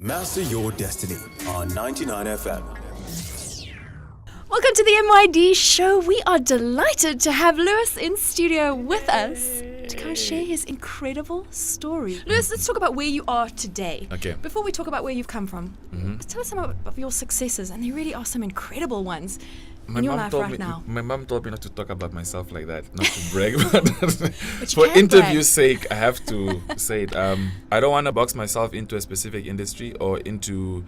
Master your destiny on 99 FM. Welcome to the MYD show. We are delighted to have Lewis in studio with us to come share his incredible story. Lewis, let's talk about where you are today. Okay. Before we talk about where you've come from, tell us some of your successes, and there really are some incredible ones in your life right now. My mom told me not to talk about myself like that, not to brag, but But for you can interview's sake, I have to say it. I don't want to box myself into a specific industry or into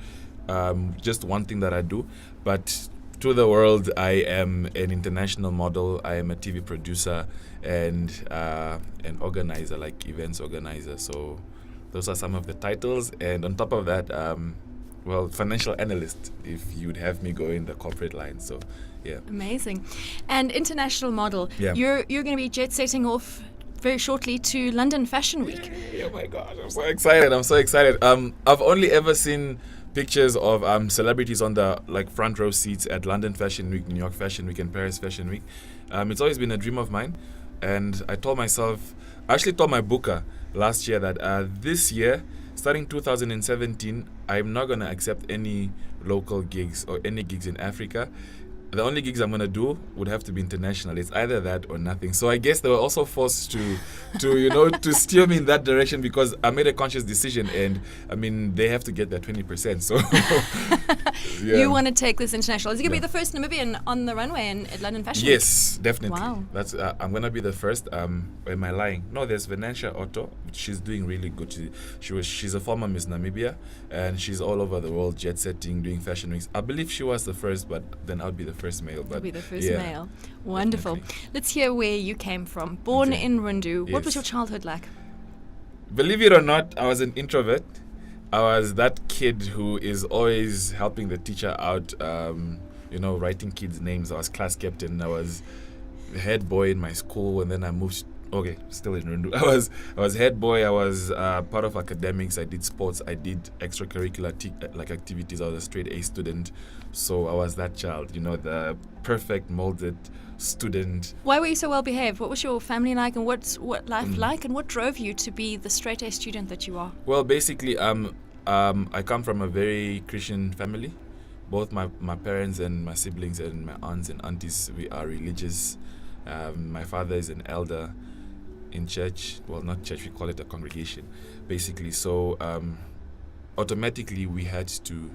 just one thing that I do, but to the world, I am an international model. I am a TV producer and an organizer, like events organizer. So those are some of the titles. And on top of that, financial analyst, if you'd have me go in the corporate line. So, yeah. Amazing. And international model. Yeah. You're going to be jet setting off very shortly to London Fashion Week. Oh my God, I'm so excited. I've only ever seen pictures of celebrities on the front row seats at London Fashion Week, New York Fashion Week, and Paris Fashion Week. It's always been a dream of mine, and I actually told my booker last year that this year, starting 2017, I'm not gonna accept any local gigs or any gigs in Africa. The only gigs I'm gonna do would have to be international. It's either that or nothing. So I guess they were also forced to to steer me in that direction, because I made a conscious decision, and I mean they have to get their 20%. So yeah. You want to take this international. Is it going to be the first Namibian on the runway at London Fashion Week? Yes, definitely. Wow. That's I'm gonna be the first. Am I lying? No, there's Venetia Otto. She's doing really good. She's a former Miss Namibia, and she's all over the world, jet setting, doing fashion weeks. I believe she was the first, but then I'll be the first male. You'll be the first yeah, male. Wonderful. definitely. Let's hear where you came from. Born Okay. in Rundu. What was Yes. your childhood like? Believe it or not, I was an introvert. I was that kid who is always helping the teacher out, writing kids' names. I was class captain. I was the head boy in my school, and then I moved. Okay, still in Rundu. I was head boy. I was part of academics. I did sports. I did extracurricular activities. I was a straight A student. So I was that child, the perfect molded student. Why were you so well behaved? What was your family like, and what life like, and what drove you to be the straight A student that you are? Well, basically, I come from a very Christian family. Both my parents and my siblings and my aunts and aunties, we are religious. My father is an elder in church. Well, not church, we call it a congregation, basically. So automatically we had to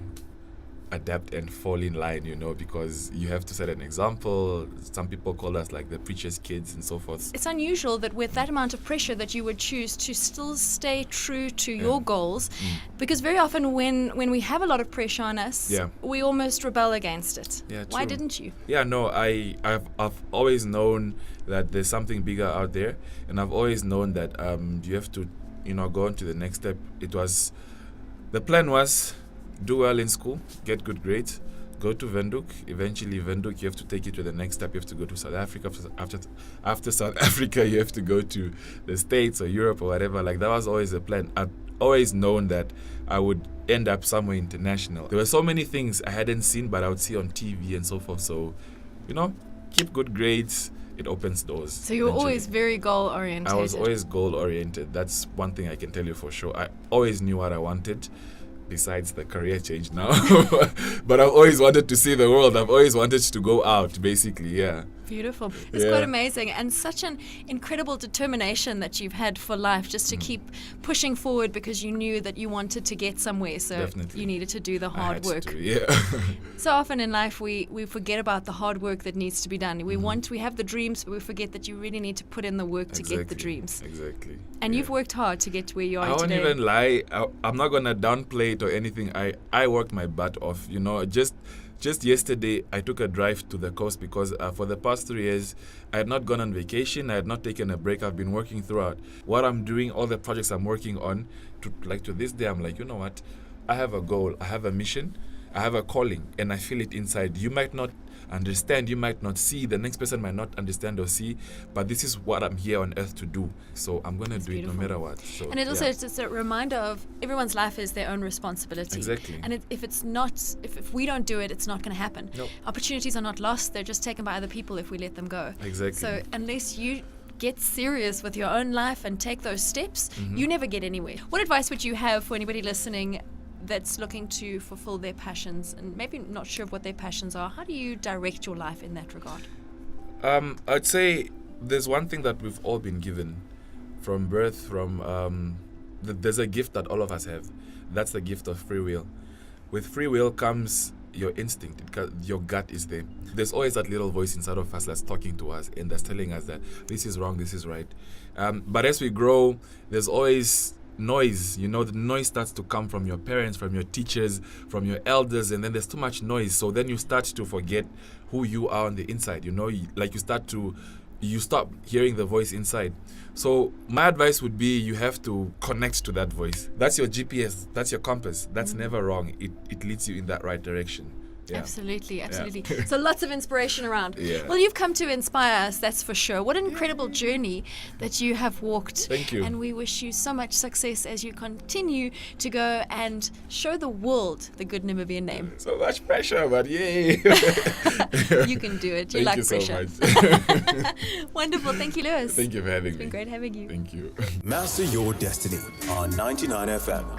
adapt and fall in line, because you have to set an example. Some people call us like the preacher's kids and so forth. It's unusual that with that amount of pressure that you would choose to still stay true to your goals, because very often when we have a lot of pressure on us, we almost rebel against it. Yeah, Why true. didn't you? Yeah, no, I've always known that there's something bigger out there, and I've always known that you have to, go on to the next step. The plan was do well in school, get good grades, go to Windhoek. Eventually, Windhoek, you have to take it to the next step. You have to go to South Africa. After South Africa, you have to go to the States or Europe or whatever. That was always the plan. I've always known that I would end up somewhere international. There were so many things I hadn't seen, but I would see on TV and so forth. So, keep good grades. It opens doors. So you were eventually. always very goal oriented. I was always goal oriented. That's one thing I can tell you for sure. I always knew what I wanted, besides the career change now. But I've always wanted to see the world. I've always wanted to go out, basically, yeah. Beautiful. It's quite amazing, and such an incredible determination that you've had for life, just to keep pushing forward, because you knew that you wanted to get somewhere, so Definitely. you needed to do the I hard had work. to, yeah. So often in life we forget about the hard work that needs to be done. We have the dreams, but we forget that you really need to put in the work to get the dreams. Exactly. And yeah. you've worked hard to get to where you are I won't today. even lie. I'm not gonna downplay it or anything. I worked my butt off. Just yesterday, I took a drive to the coast because for the past 3 years, I had not gone on vacation. I had not taken a break. I've been working throughout. What I'm doing, all the projects I'm working on, to this day, I'm like, you know what? I have a goal. I have a mission. I have a calling, and I feel it inside. You might not understand, you might not see, the next person might not understand or see, but this is what I'm here on earth to do. So I'm going to do beautiful. it no matter what. So, and it also it's just a reminder of everyone's life is their own responsibility. Exactly. And if we don't do it, it's not going to happen. Nope. Opportunities are not lost, they're just taken by other people if we let them go. Exactly. So unless you get serious with your own life and take those steps, you never get anywhere. What advice would you have for anybody listening that's looking to fulfill their passions and maybe not sure of what their passions are, how do you direct your life in that regard? I'd say there's one thing that we've all been given from birth, there's a gift that all of us have. That's the gift of free will. With free will comes your instinct. Your gut is there. There's always that little voice inside of us that's talking to us and that's telling us that this is wrong, this is right. But as we grow, there's always noise. The noise starts to come from your parents, from your teachers, from your elders, and then there's too much noise. So then you start to forget who you are on the inside. You stop hearing the voice inside. So my advice would be you have to connect to that voice. That's your GPS. That's your compass. That's never wrong. It leads you in that right direction. Yeah. Absolutely. So lots of inspiration around. Yeah. Well, you've come to inspire us, that's for sure. What an incredible journey that you have walked. Thank you. And we wish you so much success as you continue to go and show the world the good Namibian name. So much pressure, but yay. You can do it. You like pressure. Thank you so much. Wonderful. Thank you, Lewis. Thank you for having me. It's been great having you. Thank you. Master your destiny on 99 FM.